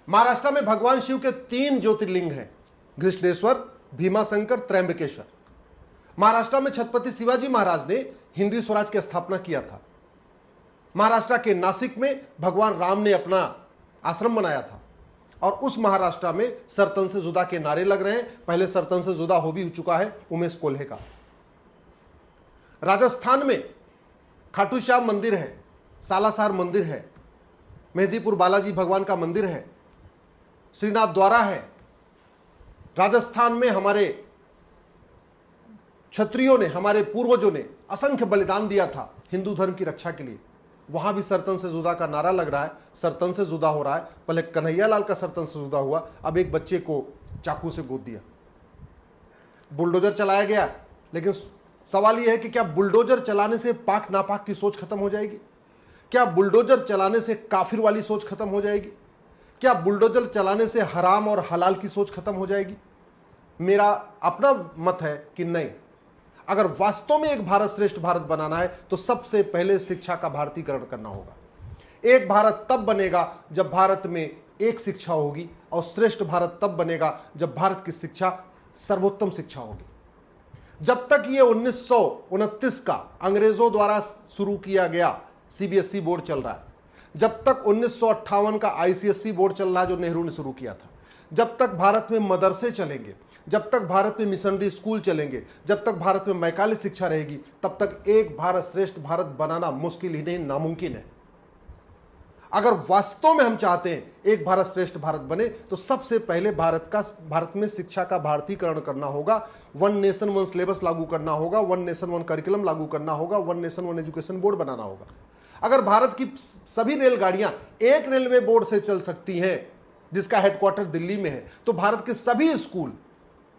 महाराष्ट्र में भगवान शिव के 3 ज्योतिर्लिंग हैं, घृष्णेश्वर, भीमाशंकर, त्र्यंबकेश्वर। महाराष्ट्र में छत्रपति शिवाजी महाराज ने हिंदवी स्वराज की स्थापना किया था। महाराष्ट्र के नासिक में भगवान राम ने अपना आश्रम बनाया था और उस महाराष्ट्र में सरतन से जुदा के नारे लग रहे हैं। पहले सरतन से जुदा हो भी चुका है उमेश कोल्हे का। राजस्थान में खाटू श्याम मंदिर है, सालासर मंदिर है, मेहदीपुर बालाजी भगवान का मंदिर है, श्रीनाथ द्वारा है। राजस्थान में हमारे क्षत्रियों ने, हमारे पूर्वजों ने असंख्य बलिदान दिया था हिंदू धर्म की रक्षा के लिए। वहां भी सरतन से जुदा का नारा लग रहा है, सरतन से जुदा हो रहा है। पहले कन्हैयालाल का सरतन से जुदा हुआ, अब एक बच्चे को चाकू से गोद दिया, बुलडोजर चलाया गया। लेकिन सवाल यह है कि क्या बुलडोजर चलाने से पाक नापाक की सोच खत्म हो जाएगी? क्या बुलडोजर चलाने से काफिर वाली सोच खत्म हो जाएगी? क्या बुलडोजर चलाने से हराम और हलाल की सोच खत्म हो जाएगी? मेरा अपना मत है कि नहीं। अगर वास्तव में एक भारत श्रेष्ठ भारत बनाना है तो सबसे पहले शिक्षा का भारतीकरण करना होगा। एक भारत तब बनेगा जब भारत में एक शिक्षा होगी, और श्रेष्ठ भारत तब बनेगा जब भारत की शिक्षा सर्वोत्तम शिक्षा होगी। जब तक ये 1929 का अंग्रेजों द्वारा शुरू किया गया सीबीएसई बोर्ड चल रहा है, जब तक 1958 का आईसीएसई बोर्ड चल रहा है जो नेहरू ने शुरू किया था, जब तक भारत में मदरसे चलेंगे, जब तक भारत में मिशनरी स्कूल चलेंगे, जब तक भारत में मैकाले शिक्षा रहेगी, तब तक एक भारत श्रेष्ठ भारत बनाना मुश्किल ही नहीं, नामुमकिन है। अगर वास्तव में हम चाहते हैं एक भारत श्रेष्ठ भारत बने तो सबसे पहले भारत में शिक्षा का भारतीकरण करना होगा। 1 नेशन 1 सिलेबस लागू करना होगा, 1 नेशन 1 करिकुलम लागू करना होगा, 1 नेशन 1 एजुकेशन बोर्ड बनाना होगा। अगर भारत की सभी रेलगाड़ियां एक रेलवे बोर्ड से चल सकती हैं जिसका हेडक्वार्टर दिल्ली में है, तो भारत के सभी स्कूल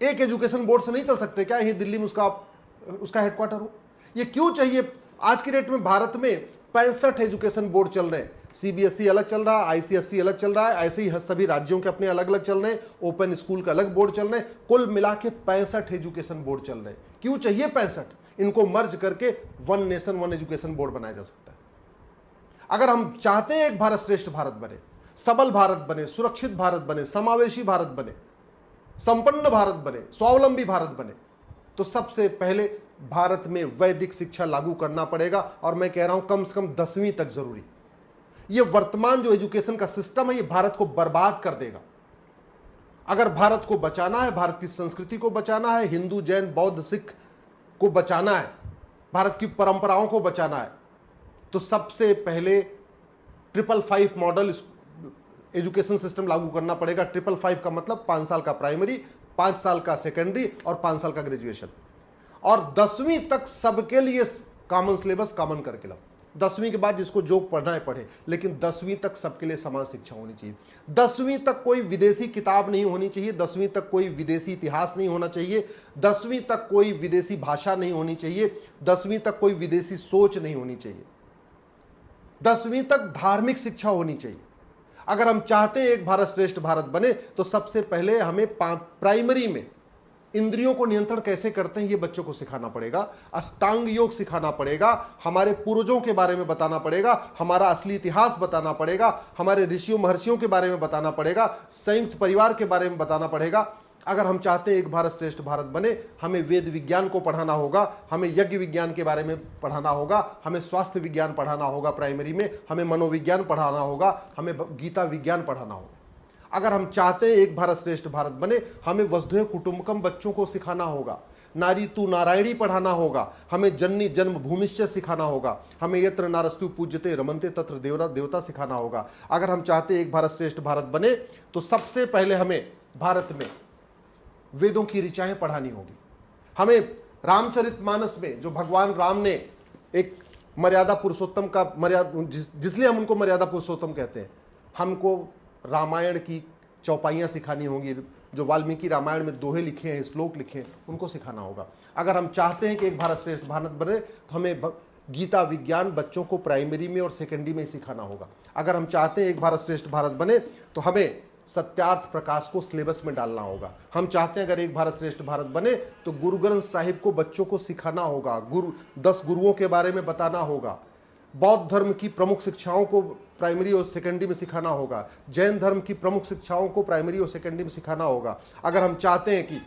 एक एजुकेशन बोर्ड से नहीं चल सकते क्या? ये दिल्ली में उसका हेडक्वार्टर हो? ये क्यों चाहिए? आज की डेट में भारत में 65 एजुकेशन बोर्ड चल रहे हैं। सीबीएसई अलग चल रहा है, आईसीएसई अलग चल रहा है, ऐसे ही सभी राज्यों के अपने अलग अलग चल रहे हैं, ओपन स्कूल का अलग बोर्ड चल रहे हैं। कुल मिला के 65 एजुकेशन बोर्ड चल रहे हैं। क्यों चाहिए 65? इनको मर्ज करके 1 नेशन 1 एजुकेशन बोर्ड बनाया जा सकता है। अगर हम चाहते हैं एक भारत श्रेष्ठ भारत बने, सबल भारत बने, सुरक्षित भारत बने, समावेशी भारत बने, संपन्न भारत बने, स्वावलंबी भारत बने, तो सबसे पहले भारत में वैदिक शिक्षा लागू करना पड़ेगा। और मैं कह रहा हूं कम से कम 10वीं तक जरूरी। ये वर्तमान जो एजुकेशन का सिस्टम है ये भारत को बर्बाद कर देगा। अगर भारत को बचाना है, भारत की संस्कृति को बचाना है, हिंदू जैन बौद्ध सिख को बचाना है, भारत की परंपराओं को बचाना है, तो सबसे पहले 555 मॉडल एजुकेशन सिस्टम लागू करना पड़ेगा। 555 का मतलब 5 साल का प्राइमरी, 5 साल का सेकेंडरी और 5 साल का ग्रेजुएशन, और 10वीं तक सबके लिए कॉमन सिलेबस, कॉमन करिकुलम। 10वीं के बाद जिसको जो पढ़ना है पढ़े, लेकिन 10वीं तक सबके लिए समान शिक्षा होनी चाहिए। 10वीं तक कोई विदेशी किताब नहीं होनी चाहिए, 10वीं तक कोई विदेशी इतिहास नहीं होना चाहिए, 10वीं तक कोई विदेशी भाषा नहीं होनी चाहिए, 10वीं तक कोई विदेशी सोच नहीं होनी चाहिए, 10वीं तक धार्मिक शिक्षा होनी चाहिए। अगर हम चाहते हैं एक भारत श्रेष्ठ भारत बने तो सबसे पहले हमें प्राइमरी में इंद्रियों को नियंत्रण कैसे करते हैं ये बच्चों को सिखाना पड़ेगा, अष्टांग योग सिखाना पड़ेगा, हमारे पूर्वजों के बारे में बताना पड़ेगा, हमारा असली इतिहास बताना पड़ेगा, हमारे ऋषियों महर्षियों के बारे में बताना पड़ेगा, संयुक्त परिवार के बारे में बताना पड़ेगा। अगर हम चाहते हैं एक भारत श्रेष्ठ भारत बने, हमें वेद विज्ञान को पढ़ाना होगा, हमें यज्ञ विज्ञान के बारे में पढ़ाना होगा, हमें स्वास्थ्य विज्ञान पढ़ाना होगा प्राइमरी में, हमें मनोविज्ञान पढ़ाना होगा, हमें गीता विज्ञान पढ़ाना होगा। अगर हम चाहते हैं एक भारत श्रेष्ठ भारत बने, हमें वसुधैव कुटुंबकम बच्चों को सिखाना होगा, नारी तू नारायणी पढ़ाना होगा, हमें जननी जन्म भूमिश्च सिखाना होगा, हमें यत्र नारस्तु पूज्यते रमन्ते तत्र देवता सिखाना होगा। अगर हम चाहते हैं एक भारत श्रेष्ठ भारत बने तो सबसे पहले हमें भारत में वेदों की ऋचाएं पढ़ानी होगी। हमें रामचरितमानस में जो भगवान राम ने एक मर्यादा पुरुषोत्तम का जिसलिए हम उनको मर्यादा पुरुषोत्तम कहते हैं, हमको रामायण की चौपाइयाँ सिखानी होंगी। जो वाल्मीकि रामायण में दोहे लिखे हैं, श्लोक लिखे हैं, उनको सिखाना होगा। अगर हम चाहते हैं कि एक भारत श्रेष्ठ भारत बने तो हमें गीता विज्ञान बच्चों को प्राइमरी में और सेकेंडरी में सिखाना होगा। अगर हम चाहते हैं एक भारत श्रेष्ठ भारत बने तो हमें सत्यार्थ प्रकाश को सिलेबस में डालना होगा। हम चाहते हैं अगर एक भारत श्रेष्ठ भारत बने तो गुरु ग्रंथ साहिब को बच्चों को सिखाना होगा, 10 गुरुओं के बारे में बताना होगा, बौद्ध धर्म की प्रमुख शिक्षाओं को प्राइमरी और सेकेंडरी में सिखाना होगा, जैन धर्म की प्रमुख शिक्षाओं को प्राइमरी और सेकेंडरी में सिखाना होगा। अगर हम चाहते हैं कि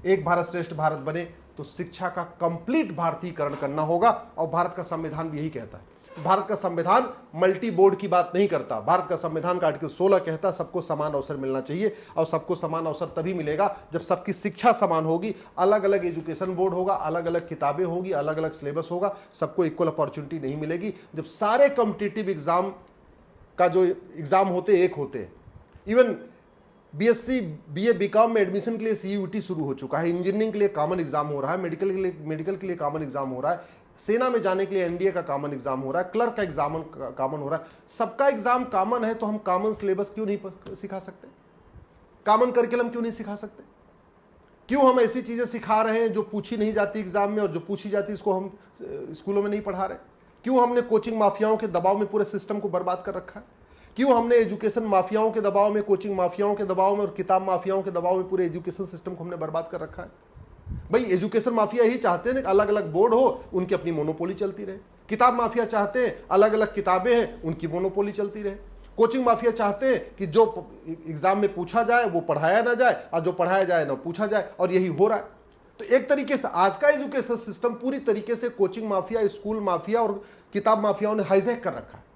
एक भारत श्रेष्ठ भारत बने तो शिक्षा का कंप्लीट भारतीयकरण करना होगा, और भारत का संविधान भी यही कहता है। भारत का संविधान मल्टी बोर्ड की बात नहीं करता। भारत का संविधान का आर्टिकल 16 कहता है सबको समान अवसर मिलना चाहिए, और सबको समान अवसर तभी मिलेगा जब सबकी शिक्षा समान होगी। अलग अलग एजुकेशन बोर्ड होगा, अलग अलग किताबें होगी, अलग अलग सिलेबस होगा, सबको इक्वल अपॉर्चुनिटी नहीं मिलेगी। जब सारे कॉम्पिटिटिव एग्जाम का जो एग्जाम होते एक होते, इवन बीएससी बीए बीकॉम में एडमिशन के लिए सीयूईटी शुरू हो चुका है, इंजीनियरिंग के लिए कॉमन एग्जाम हो रहा है, मेडिकल के लिए कॉमन एग्जाम हो रहा है, सेना में जाने के लिए एनडीए का कॉमन एग्जाम हो रहा है, क्लर्क का एग्जाम कॉमन हो रहा है। सबका एग्जाम कॉमन है तो हम कॉमन सिलेबस क्यों नहीं सिखा सकते? कॉमन करिकुलम क्यों नहीं सिखा सकते? क्यों हम ऐसी चीजें सिखा रहे हैं जो पूछी नहीं जाती एग्जाम में, और जो पूछी जाती इसको हम स्कूलों में नहीं पढ़ा रहे? क्यों हमने कोचिंग माफियाओं के दबाव में पूरे सिस्टम को बर्बाद कर रखा है? क्यों हमने एजुकेशन माफियाओं के दबाव में, कोचिंग माफियाओं के दबाव में और किताब माफियाओं के दबाव में पूरे एजुकेशन सिस्टम को हमने बर्बाद कर रखा है? भाई एजुकेशन माफिया यही चाहते हैं अलग अलग बोर्ड हो, उनकी अपनी मोनोपोली चलती रहे। किताब माफिया चाहते हैं अलग अलग किताबें हैं, उनकी मोनोपोली चलती रहे। कोचिंग माफिया चाहते हैं कि जो एग्जाम में पूछा जाए वो पढ़ाया ना जाए, और जो पढ़ाया जाए ना पूछा जाए, और यही हो रहा है। तो एक तरीके से आज का एजुकेशन सिस्टम पूरी तरीके से कोचिंग माफिया, स्कूल माफिया और किताब माफियाओं ने हाईजैक कर रखा है।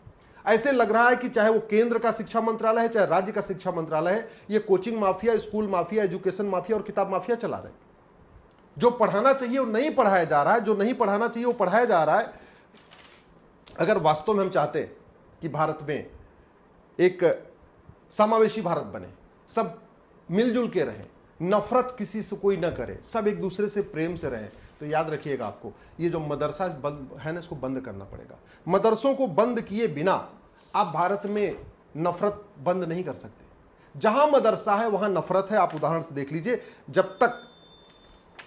ऐसे लग रहा है कि चाहे वो केंद्र का शिक्षा मंत्रालय है, चाहे राज्य का शिक्षा मंत्रालय है, ये coaching mafia, school mafia, education mafia और किताब माफिया चला रहे। जो पढ़ाना चाहिए वो नहीं पढ़ाया जा रहा है, जो नहीं पढ़ाना चाहिए वो पढ़ाया जा रहा है। अगर वास्तव में हम चाहते हैं कि भारत में एक समावेशी भारत बने, सब मिलजुल के रहें, नफरत किसी से कोई ना करे, सब एक दूसरे से प्रेम से रहें, तो याद रखिएगा आपको ये जो मदरसा बंद है ना, इसको बंद करना पड़ेगा। मदरसों को बंद किए बिना आप भारत में नफरत बंद नहीं कर सकते। जहां मदरसा है वहां नफरत है। आप उदाहरण से देख लीजिए, जब तक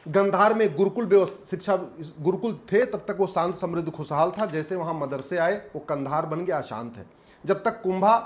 गंधार में गुरुकुल व्यवस्था शिक्षा गुरुकुल थे तब तक वो शांत समृद्ध खुशहाल था। जैसे वहां मदरसे आए वो कंधार बन गया, अशांत है। जब तक कुंभा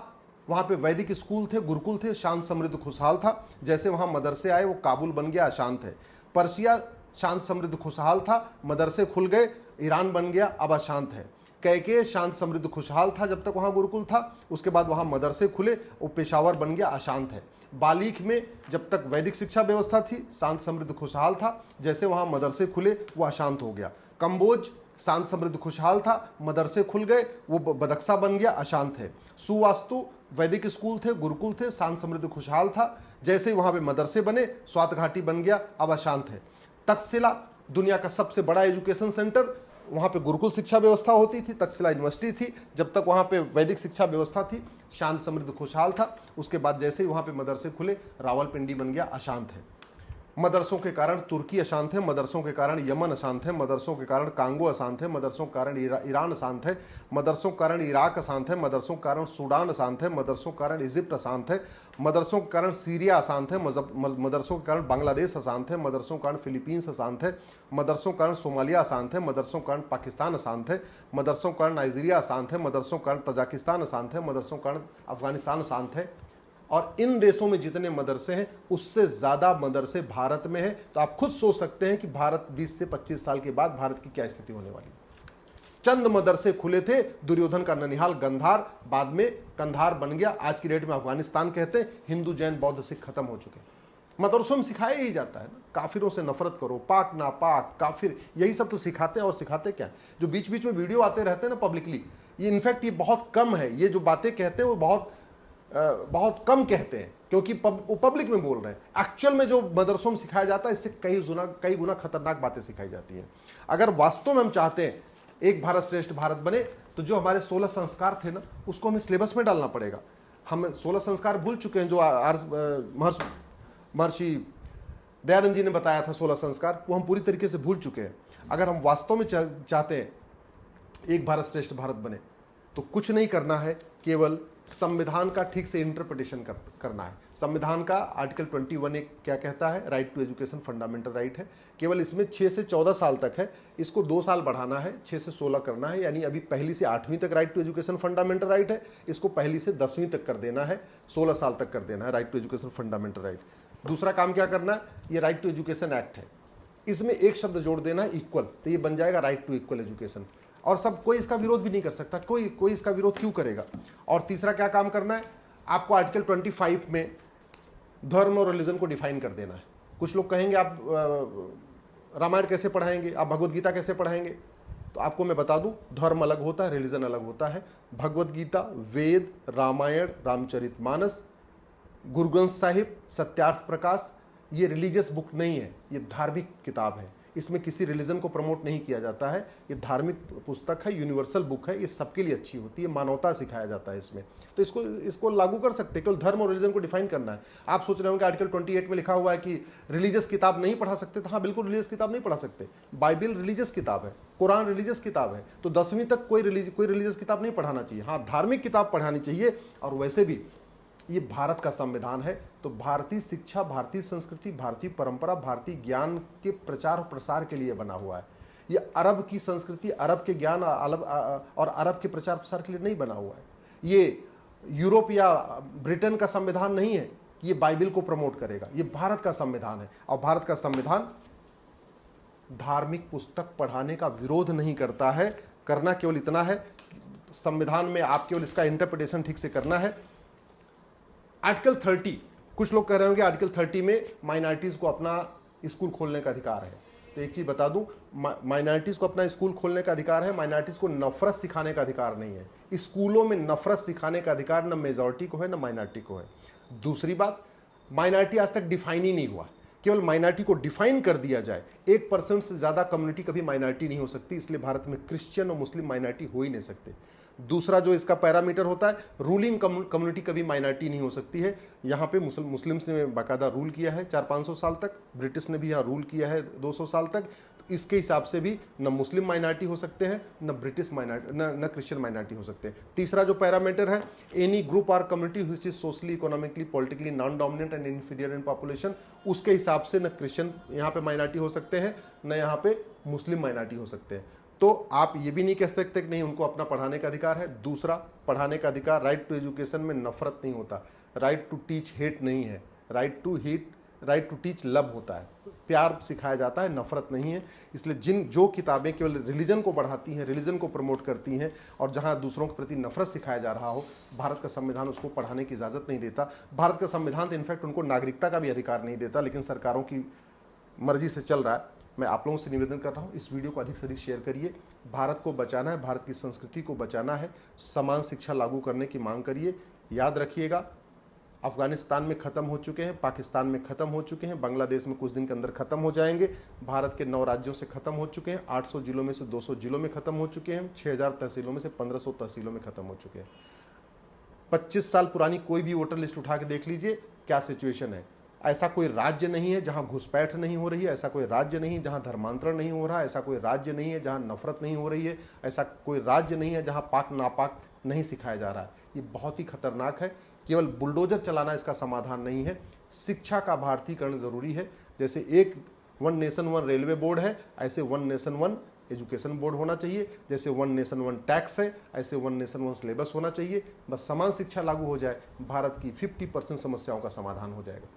वहां पे वैदिक स्कूल थे, गुरुकुल थे, शांत समृद्ध खुशहाल था। जैसे वहां मदरसे आए वो काबुल बन गया, अशांत है। पर्शिया शांत समृद्ध खुशहाल था, मदरसे खुल गए, ईरान बन गया, अब अशांत है। कैके शांत समृद्ध खुशहाल था जब तक वहां गुरुकुल था, उसके बाद वहां मदरसे खुले, वो पेशावर बन गया, अशांत है। बालीख में जब तक वैदिक शिक्षा व्यवस्था थी शांत समृद्ध खुशहाल था, जैसे वहां मदरसे खुले वो अशांत हो गया। कंबोज शांत समृद्ध खुशहाल था, मदरसे खुल गए, वो बदख्शा बन गया, अशांत है। सुवास्तु वैदिक स्कूल थे, गुरुकुल थे, शांत समृद्ध खुशहाल था, जैसे वहां पे मदरसे बने स्वात घाटी बन गया, अब अशांत है। तक्षशिला दुनिया का सबसे बड़ा एजुकेशन सेंटर, वहां पे गुरुकुल शिक्षा व्यवस्था होती थी, तक्षशिला यूनिवर्सिटी थी, जब तक वहां पे वैदिक शिक्षा व्यवस्था थी शांत समृद्ध खुशहाल था। उसके बाद जैसे ही वहां पे मदरसे खुले रावलपिंडी बन गया, अशांत है। मदरसों के कारण तुर्की अशांत है, मदरसों के कारण यमन अशांत है, मदरसों के कारण कांगो अशांत है, मदरसों के कारण ईरान अशांत है, मदरसों के कारण इराक अशांत है, मदरसों के कारण सूडान अशांत है, मदरसों के कारण इजिप्ट अशांत है, मदरसों के कारण सीरिया अशांत है, मदरसों के कारण बांग्लादेश अशांत है, मदरसों के कारण फिलीपींस अशांत है, मदरसों के कारण सोमालिया अशांत है, मदरसों के कारण पाकिस्तान अशांत है, मदरसों के कारण नाइजीरिया अशांत है, मदरसों के कारण तजाकिस्तान अशांत है, मदरसों के कारण अफगानिस्तान अशांत है। और इन देशों में जितने मदरसे हैं उससे ज्यादा मदरसे भारत में हैं। तो आप खुद सोच सकते हैं कि भारत 20 से 25 साल के बाद भारत की क्या स्थिति होने वाली है। चंद मदरसे खुले थे, दुर्योधन का ननिहाल गंधार, बाद में कंधार बन गया, आज की डेट में अफगानिस्तान कहते हैं। हिंदू जैन बौद्ध सिख खत्म हो चुके हैं। मदरसों में सिखाया ही जाता है ना, काफिरों से नफरत करो, पाक नापाक काफिर, यही सब तो सिखाते हैं। और सिखाते क्या, जो बीच बीच में वीडियो आते रहते हैं ना पब्लिकली, ये इनफैक्ट ये बहुत कम है, ये जो बातें कहते हैं वो बहुत कम कहते हैं, क्योंकि वो पब्लिक में बोल रहे हैं। एक्चुअल में जो मदरसों में सिखाया जाता है इससे कई गुना खतरनाक बातें सिखाई जाती हैं। अगर वास्तव में हम चाहते हैं एक भारत श्रेष्ठ भारत बने, तो जो हमारे 16 संस्कार थे ना उसको हमें सिलेबस में डालना पड़ेगा। हम 16 संस्कार भूल चुके हैं, जो महर्षि दयानंद जी ने बताया था 16 संस्कार, वो हम पूरी तरीके से भूल चुके हैं। अगर हम वास्तव में चाहते हैं एक भारत श्रेष्ठ भारत बने, तो कुछ नहीं करना है, केवल संविधान का ठीक से इंटरप्रिटेशन करना है। संविधान का आर्टिकल 21 एक क्या कहता है, right to education fundamental right है। केवल इसमें 6 से 14 साल तक है, इसको 2 साल बढ़ाना है, 6 से 16 करना है। यानी अभी पहली से 8वीं तक right to education fundamental right है, इसको पहली से 10वीं तक कर देना है, 16 साल तक कर देना है right to education fundamental right. दूसरा काम क्या करना है, ये राइट टू एजुकेशन एक्ट है, इसमें एक शब्द जोड़ देना है, इक्वल, तो ये बन जाएगा राइट टू इक्वल एजुकेशन। और सब कोई इसका विरोध भी नहीं कर सकता, कोई कोई इसका विरोध क्यों करेगा। और तीसरा क्या काम करना है, आपको आर्टिकल 25 में धर्म और रिलीजन को डिफाइन कर देना है। कुछ लोग कहेंगे आप रामायण कैसे पढ़ाएंगे, आप भगवत गीता कैसे पढ़ाएंगे, तो आपको मैं बता दूं, धर्म अलग होता है, रिलीजन अलग होता है। भगवत गीता, वेद, रामायण, रामचरितमानस, गुरु ग्रंथ साहिब, सत्यार्थ प्रकाश, ये रिलीजियस बुक नहीं है, ये धार्मिक किताब है। इसमें किसी रिलीजन को प्रमोट नहीं किया जाता है, ये धार्मिक पुस्तक है, यूनिवर्सल बुक है, ये सबके लिए अच्छी होती है, मानवता सिखाया जाता है इसमें। तो इसको लागू कर सकते हैं, केवल धर्म और रिलीजन को डिफाइन करना है। आप सोच रहे होंगे आर्टिकल 28 में लिखा हुआ है कि रिलीजियस किताब नहीं पढ़ा सकते, तो हाँ बिल्कुल रिलीजियस किताब नहीं पढ़ा सकते। बाइबल रिलीजियस किताब है, कुरान रिलीजियस किताब है, तो 10वीं तक कोई रिलीजियस किताब नहीं पढ़ाना चाहिए। हाँ, धार्मिक किताब पढ़ानी चाहिए। और वैसे भी ये भारत का संविधान है, तो भारतीय शिक्षा, भारतीय संस्कृति, भारतीय परंपरा, भारतीय ज्ञान के प्रचार और प्रसार के लिए बना हुआ है। ये अरब की संस्कृति, अरब के ज्ञान और अरब के प्रचार प्रसार के लिए नहीं बना हुआ है। ये यूरोप या ब्रिटेन का संविधान नहीं है कि ये बाइबल को प्रमोट करेगा, ये भारत का संविधान है। और भारत का संविधान धार्मिक पुस्तक पढ़ाने का विरोध नहीं करता है। करना केवल इतना है, संविधान में आप केवल इसका इंटरप्रिटेशन ठीक से करना है। आर्टिकल 30, कुछ लोग कह रहे होंगे आर्टिकल 30 में माइनॉरिटीज को अपना स्कूल खोलने का अधिकार है। तो एक चीज बता दूं, माइनॉरिटीज को अपना स्कूल खोलने का अधिकार है, माइनॉरिटीज को नफरत सिखाने का अधिकार नहीं है। स्कूलों में नफरत सिखाने का अधिकार न मेजॉरिटी को है न माइनॉरिटी को है। दूसरी बात, माइनॉरिटी आज तक डिफाइन ही नहीं हुआ, केवल माइनॉरिटी को डिफाइन कर दिया जाए। 1% से ज्यादा कम्युनिटी कभी माइनॉरिटी नहीं हो सकती, इसलिए भारत में क्रिश्चियन और मुस्लिम माइनॉरिटी हो ही नहीं सकते। दूसरा जो इसका पैरामीटर होता है, रूलिंग कम्युनिटी कभी माइनॉरिटी नहीं हो सकती है। यहाँ पे मुस्लिम्स ने बाकायदा रूल किया है 400-500 साल तक, ब्रिटिश ने भी यहाँ रूल किया है 200 साल तक। तो इसके हिसाब से भी न मुस्लिम माइनॉरिटी हो सकते हैं, न ब्रिटिश माइनॉरिटी, न क्रिश्चियन माइनॉरिटी हो सकते हैं। तीसरा जो पैरामीटर है, एनी ग्रुप और community which is socially, economically, politically non dominant and inferior in population, उसके हिसाब से न क्रिश्चियन यहाँ पे माइनॉरिटी हो सकते हैं, न यहाँ पे मुस्लिम माइनॉरिटी हो सकते हैं। तो आप ये भी नहीं कह सकते कि नहीं उनको अपना पढ़ाने का अधिकार है। दूसरा, पढ़ाने का अधिकार, राइट टू एजुकेशन में नफरत नहीं होता, राइट टू टीच हेट नहीं है, राइट टू टीच लव होता है, प्यार सिखाया जाता है, नफरत नहीं है। इसलिए जो किताबें केवल रिलीजन को बढ़ाती हैं, रिलीजन को प्रमोट करती हैं और जहां दूसरों के प्रति नफरत सिखाया जा रहा हो, भारत का संविधान उसको पढ़ाने की इजाजत नहीं देता। भारत का संविधान तो इनफैक्ट उनको नागरिकता का भी अधिकार नहीं देता, लेकिन सरकारों की मर्जी से चल रहा है। मैं आप लोगों से निवेदन कर रहा हूँ, इस वीडियो को अधिक से अधिक शेयर करिए। भारत को बचाना है, भारत की संस्कृति को बचाना है, समान शिक्षा लागू करने की मांग करिए। याद रखिएगा, अफगानिस्तान में ख़त्म हो चुके हैं, पाकिस्तान में ख़त्म हो चुके हैं, बांग्लादेश में कुछ दिन के अंदर ख़त्म हो जाएंगे। भारत के 9 राज्यों से ख़त्म हो चुके हैं, 800 जिलों में से 200 जिलों में ख़त्म हो चुके हैं, 6000 तहसीलों में से 1500 तहसीलों में ख़त्म हो चुके हैं। 25 साल पुरानी कोई भी वोटर लिस्ट उठा के देख लीजिए क्या सिचुएशन है। ऐसा कोई राज्य नहीं है जहां घुसपैठ नहीं हो रही है, ऐसा कोई राज्य नहीं है जहां धर्मांतरण नहीं हो रहा है, ऐसा कोई राज्य नहीं है जहां नफरत नहीं हो रही है, ऐसा कोई राज्य नहीं है जहां पाक नापाक नहीं सिखाया जा रहा है। ये बहुत ही खतरनाक है। केवल बुलडोजर चलाना इसका समाधान नहीं है। शिक्षा का भारतीकरण जरूरी है। जैसे एक one nation one railway board है, ऐसे one nation one education board होना चाहिए। जैसे वन नेशन वन टैक्स है, ऐसे वन नेशन वन सिलेबस होना चाहिए। बस समान शिक्षा लागू हो जाए, भारत की 50% समस्याओं का समाधान हो जाएगा।